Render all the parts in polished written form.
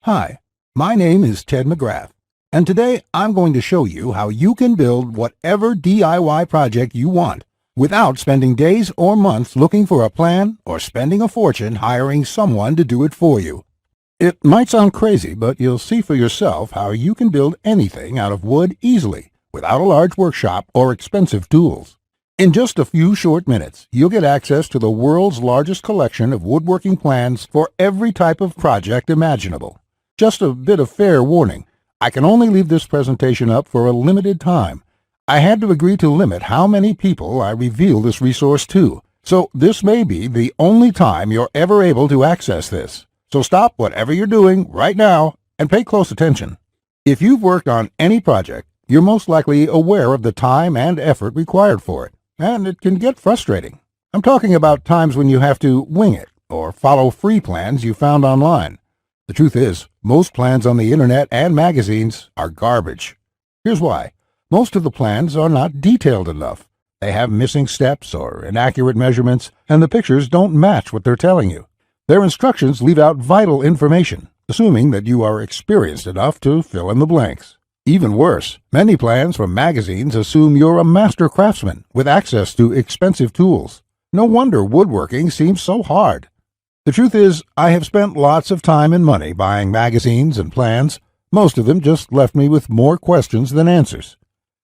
Hi, my name is Ted McGrath, and today I'm going to show you how you can build whatever DIY project you want without spending days or months looking for a plan or spending a fortune hiring someone to do it for you. It might sound crazy, but you'll see for yourself how you can build anything out of wood easily without a large workshop or expensive tools. In just a few short minutes, you'll get access to the world's largest collection of woodworking plans for every type of project imaginable. Just a bit of fair warning, I can only leave this presentation up for a limited time. I had to agree to limit how many people I reveal this resource to, so this may be the only time you're ever able to access this. So stop whatever you're doing right now and pay close attention. If you've worked on any project, you're most likely aware of the time and effort required for it, and it can get frustrating. I'm talking about times when you have to wing it or follow free plans you found online. The truth is, most plans on the internet and magazines are garbage. Here's why. Most of the plans are not detailed enough. They have missing steps or inaccurate measurements, and the pictures don't match what they're telling you. Their instructions leave out vital information, assuming that you are experienced enough to fill in the blanks. Even worse, many plans from magazines assume you're a master craftsman with access to expensive tools. No wonder woodworking seems so hard. The truth is, I have spent lots of time and money buying magazines and plans. Most of them just left me with more questions than answers.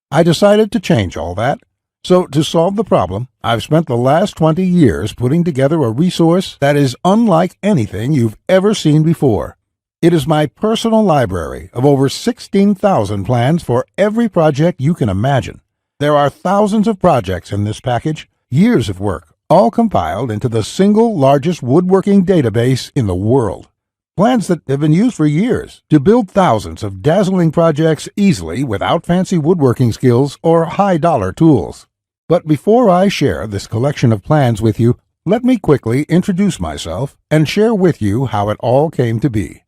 I decided to change all that. So to solve the problem, I've spent the last 20 years putting together a resource that is unlike anything you've ever seen before. It is my personal library of over 16,000 plans for every project you can imagine. There are thousands of projects in this package, years of work, all compiled into the single largest woodworking database in the world. Plans that have been used for years to build thousands of dazzling projects easily without fancy woodworking skills or high-dollar tools. But before I share this collection of plans with you, let me quickly introduce myself and share with you how it all came to be.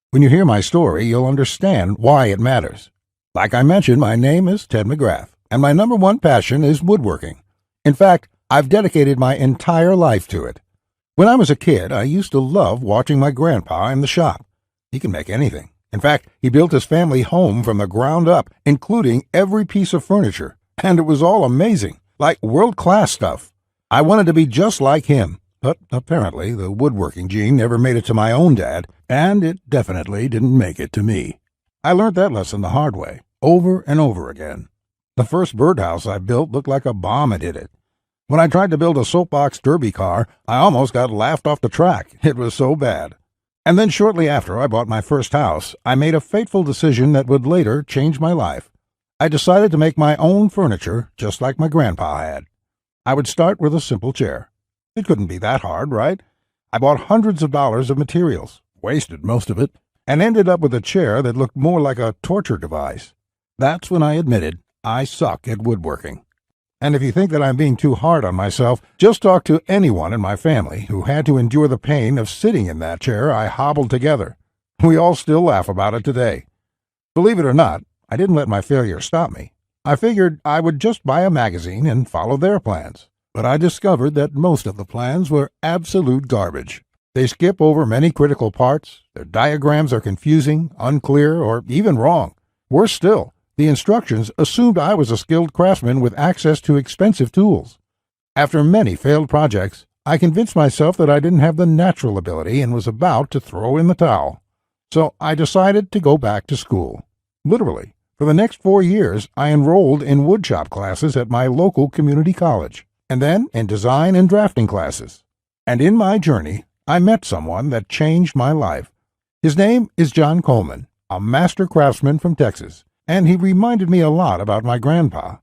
When you hear my story, you'll understand why it matters. Like I mentioned, my name is Ted McGrath, and my number one passion is woodworking. In fact, I've dedicated my entire life to it. When I was a kid, I used to love watching my grandpa in the shop. He can make anything. In fact, he built his family home from the ground up, including every piece of furniture, and it was all amazing, like world-class stuff. I wanted to be just like him, but apparently the woodworking gene never made it to my own dad, and it definitely didn't make it to me. I learned that lesson the hard way, over and over again. The first birdhouse I built looked like a bomb had hit it. When I tried to build a soapbox derby car, I almost got laughed off the track. It was so bad. And then shortly after I bought my first house, I made a fateful decision that would later change my life. I decided to make my own furniture just like my grandpa had. I would start with a simple chair. It couldn't be that hard, right? I bought hundreds of dollars of materials, wasted most of it, and ended up with a chair that looked more like a torture device. That's when I admitted I suck at woodworking. And if you think that I'm being too hard on myself, just talk to anyone in my family who had to endure the pain of sitting in that chair I hobbled together. We all still laugh about it today. Believe it or not, I didn't let my failure stop me. I figured I would just buy a magazine and follow their plans. But I discovered that most of the plans were absolute garbage. They skip over many critical parts, their diagrams are confusing, unclear, or even wrong. Worse still, the instructions assumed I was a skilled craftsman with access to expensive tools. After many failed projects, I convinced myself that I didn't have the natural ability and was about to throw in the towel. So I decided to go back to school. Literally, for the next 4 years, I enrolled in woodshop classes at my local community college, and then in design and drafting classes. And in my journey, I met someone that changed my life. His name is John Coleman, a master craftsman from Texas, and he reminded me a lot about my grandpa.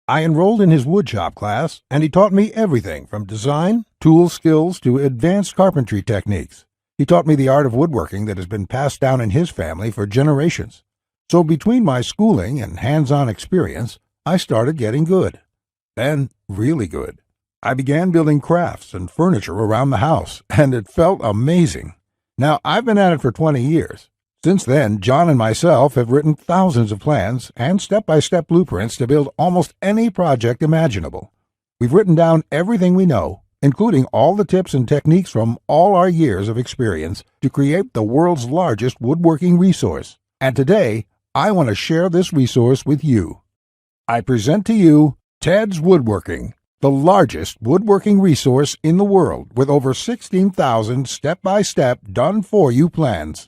I enrolled in his woodshop class, and he taught me everything from design, tool skills, to advanced carpentry techniques. He taught me the art of woodworking that has been passed down in his family for generations. So between my schooling and hands-on experience, I started getting good. Then, really good. I began building crafts and furniture around the house, and it felt amazing. Now, I've been at it for 20 years. Since then, John and myself have written thousands of plans and step-by-step blueprints to build almost any project imaginable. We've written down everything we know, including all the tips and techniques from all our years of experience to create the world's largest woodworking resource. And today, I want to share this resource with you. I present to you Ted's Woodworking, the largest woodworking resource in the world with over 16,000 step-by-step done-for-you plans.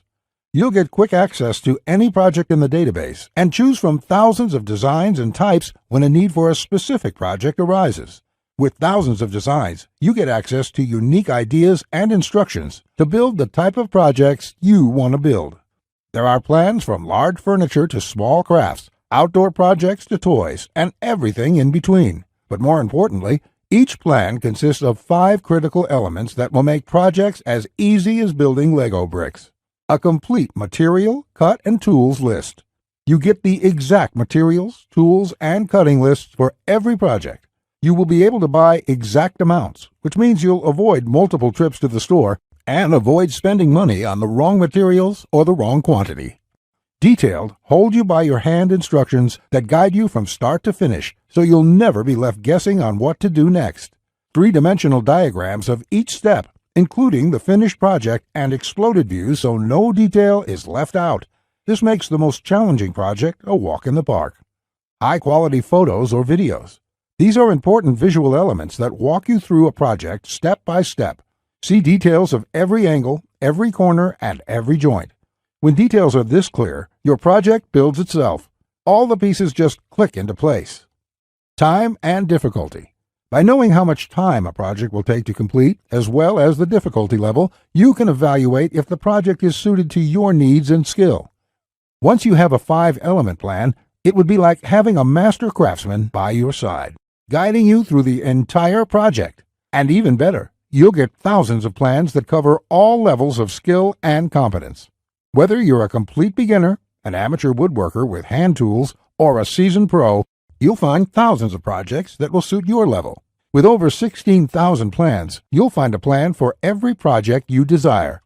You'll get quick access to any project in the database and choose from thousands of designs and types when a need for a specific project arises. With thousands of designs, you get access to unique ideas and instructions to build the type of projects you want to build. There are plans from large furniture to small crafts, outdoor projects to toys, and everything in between. But more importantly, each plan consists of 5 critical elements that will make projects as easy as building Lego bricks. A complete material, cut, and tools list. You get the exact materials, tools, and cutting lists for every project. You will be able to buy exact amounts, which means you'll avoid multiple trips to the store and avoid spending money on the wrong materials or the wrong quantity. Detailed, hold-you-by-your-hand instructions that guide you from start to finish, so you'll never be left guessing on what to do next. 3-dimensional diagrams of each step, including the finished project and exploded views so no detail is left out. This makes the most challenging project a walk in the park. High-quality photos or videos. These are important visual elements that walk you through a project step by step. See details of every angle, every corner, and every joint. When details are this clear, your project builds itself. All the pieces just click into place. Time and difficulty. By knowing how much time a project will take to complete, as well as the difficulty level, you can evaluate if the project is suited to your needs and skill. Once you have a 5-element plan, it would be like having a master craftsman by your side, guiding you through the entire project. And even better, you'll get thousands of plans that cover all levels of skill and competence. Whether you're a complete beginner, an amateur woodworker with hand tools, or a seasoned pro, you'll find thousands of projects that will suit your level. With over 16,000 plans, you'll find a plan for every project you desire.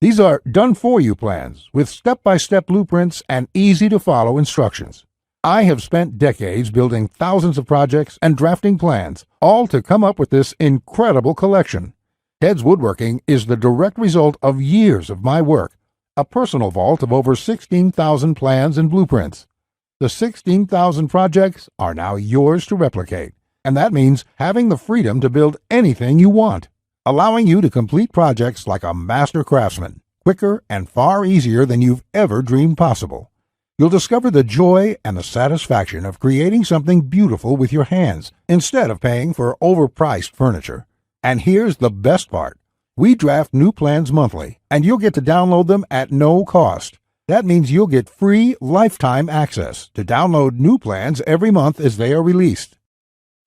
These are done-for-you plans with step-by-step blueprints and easy-to-follow instructions. I have spent decades building thousands of projects and drafting plans, all to come up with this incredible collection. Ted's Woodworking is the direct result of years of my work, a personal vault of over 16,000 plans and blueprints. The 16,000 projects are now yours to replicate, and that means having the freedom to build anything you want, allowing you to complete projects like a master craftsman, quicker and far easier than you've ever dreamed possible. You'll discover the joy and the satisfaction of creating something beautiful with your hands instead of paying for overpriced furniture. And here's the best part. We draft new plans monthly, and you'll get to download them at no cost. That means you'll get free lifetime access to download new plans every month as they are released.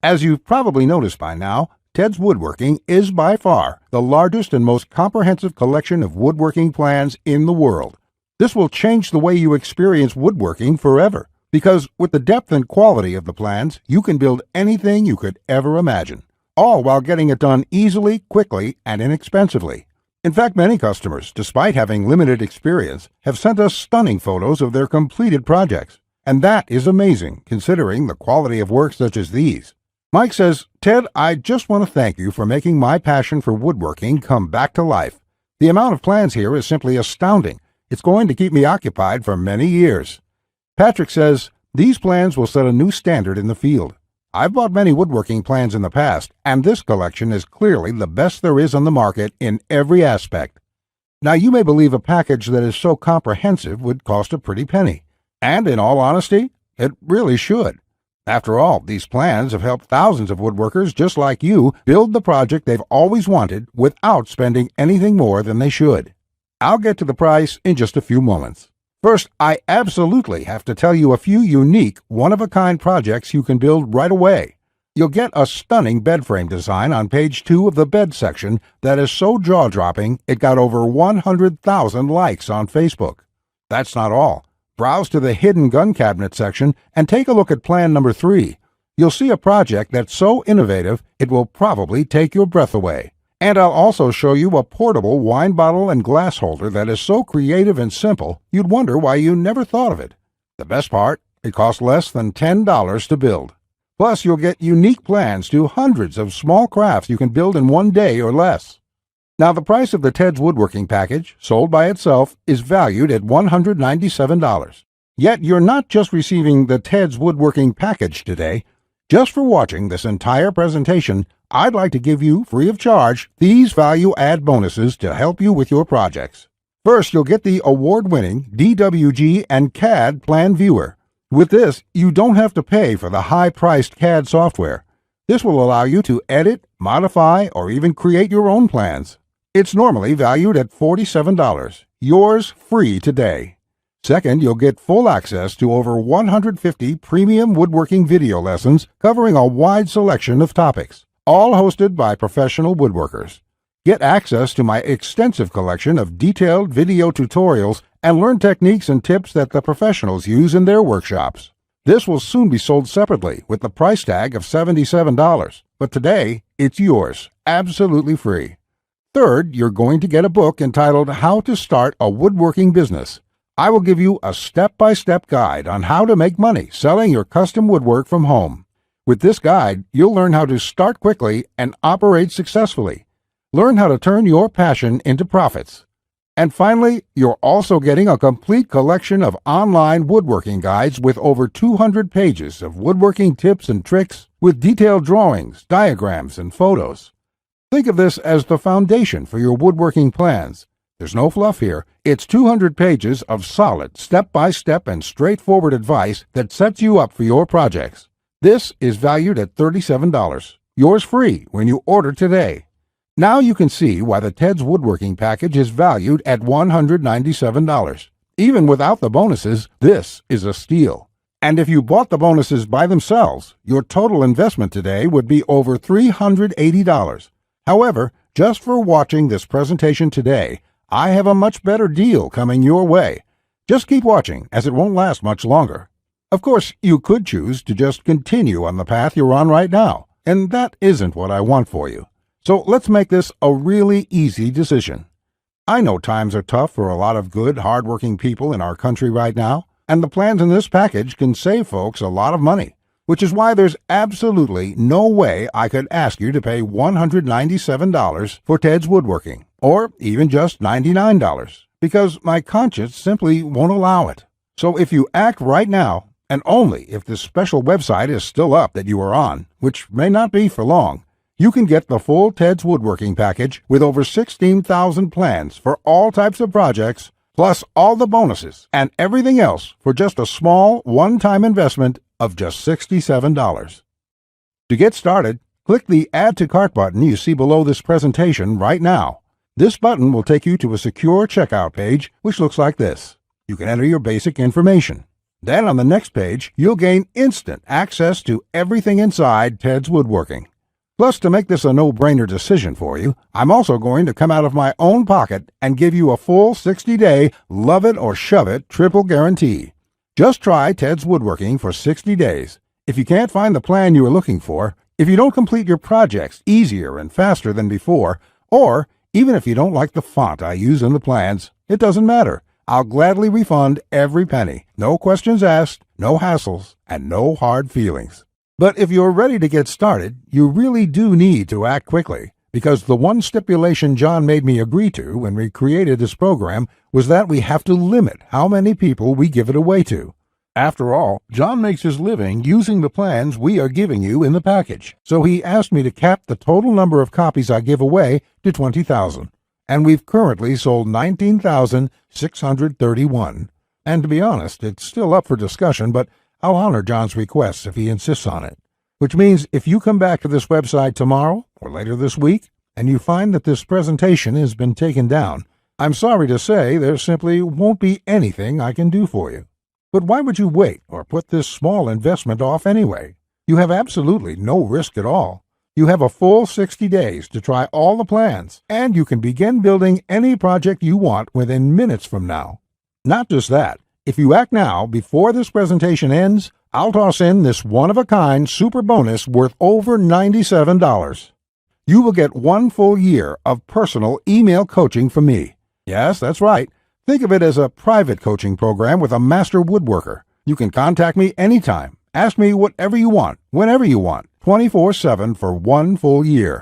As you've probably noticed by now, Ted's Woodworking is by far the largest and most comprehensive collection of woodworking plans in the world. This will change the way you experience woodworking forever, because with the depth and quality of the plans, you can build anything you could ever imagine, all while getting it done easily, quickly, and inexpensively. In fact, many customers, despite having limited experience, have sent us stunning photos of their completed projects. And that is amazing, considering the quality of work such as these. Mike says, "Ted, I just want to thank you for making my passion for woodworking come back to life. The amount of plans here is simply astounding. It's going to keep me occupied for many years." Patrick says, "These plans will set a new standard in the field. I've bought many woodworking plans in the past, and this collection is clearly the best there is on the market in every aspect." Now, you may believe a package that is so comprehensive would cost a pretty penny. And in all honesty, it really should. After all, these plans have helped thousands of woodworkers just like you build the project they've always wanted without spending anything more than they should. I'll get to the price in just a few moments. First, I absolutely have to tell you a few unique, one-of-a-kind projects you can build right away. You'll get a stunning bed frame design on page 2 of the bed section that is so jaw-dropping it got over 100,000 likes on Facebook. That's not all. Browse to the hidden gun cabinet section and take a look at plan number 3. You'll see a project that's so innovative it will probably take your breath away. And I'll also show you a portable wine bottle and glass holder that is so creative and simple, you'd wonder why you never thought of it. The best part, it costs less than $10 to build. Plus, you'll get unique plans to hundreds of small crafts you can build in one day or less. Now, the price of the Ted's Woodworking package, sold by itself, is valued at $197. Yet, you're not just receiving the Ted's Woodworking package today. Just for watching this entire presentation, I'd like to give you, free of charge, these value-add bonuses to help you with your projects. First, you'll get the award-winning DWG and CAD Plan Viewer. With this, you don't have to pay for the high-priced CAD software. This will allow you to edit, modify, or even create your own plans. It's normally valued at $47. Yours free today. Second, you'll get full access to over 150 premium woodworking video lessons covering a wide selection of topics, all hosted by professional woodworkers. Get access to my extensive collection of detailed video tutorials and learn techniques and tips that the professionals use in their workshops. This will soon be sold separately with the price tag of $77, but today it's yours, absolutely free. Third, you're going to get a book entitled How to Start a Woodworking Business. I will give you a step-by-step guide on how to make money selling your custom woodwork from home. With this guide, you'll learn how to start quickly and operate successfully. Learn how to turn your passion into profits. And finally, you're also getting a complete collection of online woodworking guides with over 200 pages of woodworking tips and tricks with detailed drawings, diagrams, and photos. Think of this as the foundation for your woodworking plans. There's no fluff here. It's 200 pages of solid, step-by-step and straightforward advice that sets you up for your projects. This is valued at $37. Yours free when you order today. Now you can see why the Ted's Woodworking package is valued at $197. Even without the bonuses, this is a steal. And if you bought the bonuses by themselves, your total investment today would be over $380. However, just for watching this presentation today, I have a much better deal coming your way. Just keep watching, as it won't last much longer. Of course, you could choose to just continue on the path you're on right now, and that isn't what I want for you. So let's make this a really easy decision. I know times are tough for a lot of good, hard-working people in our country right now, and the plans in this package can save folks a lot of money, which is why there's absolutely no way I could ask you to pay $197 for Ted's Woodworking, or even just $99, because my conscience simply won't allow it. So if you act right now, and only if this special website is still up that you are on, which may not be for long, you can get the full Ted's Woodworking package with over 16,000 plans for all types of projects, plus all the bonuses and everything else for just a small one-time investment of just $67. To get started, click the Add to Cart button you see below this presentation right now. This button will take you to a secure checkout page, which looks like this. You can enter your basic information. Then on the next page, you'll gain instant access to everything inside Ted's Woodworking. Plus, to make this a no-brainer decision for you, I'm also going to come out of my own pocket and give you a full 60-day love it or shove it triple guarantee. Just try Ted's Woodworking for 60 days. If you can't find the plan you are looking for, if you don't complete your projects easier and faster than before, or even if you don't like the font I use in the plans, it doesn't matter. I'll gladly refund every penny. No questions asked, no hassles, and no hard feelings. But if you're ready to get started, you really do need to act quickly, because the one stipulation John made me agree to when we created this program was that we have to limit how many people we give it away to. After all, John makes his living using the plans we are giving you in the package, so he asked me to cap the total number of copies I give away to 20,000. And we've currently sold 19,631. And to be honest, it's still up for discussion, but I'll honor John's request if he insists on it. Which means if you come back to this website tomorrow or later this week, and you find that this presentation has been taken down, I'm sorry to say there simply won't be anything I can do for you. But why would you wait or put this small investment off anyway? You have absolutely no risk at all. You have a full 60 days to try all the plans, and you can begin building any project you want within minutes from now. Not just that, if you act now before this presentation ends, I'll toss in this one-of-a-kind super bonus worth over $97. You will get 1 full year of personal email coaching from me. Yes, that's right. Think of it as a private coaching program with a master woodworker. You can contact me anytime, Ask me whatever you want, whenever you want, 24/7 for one full year.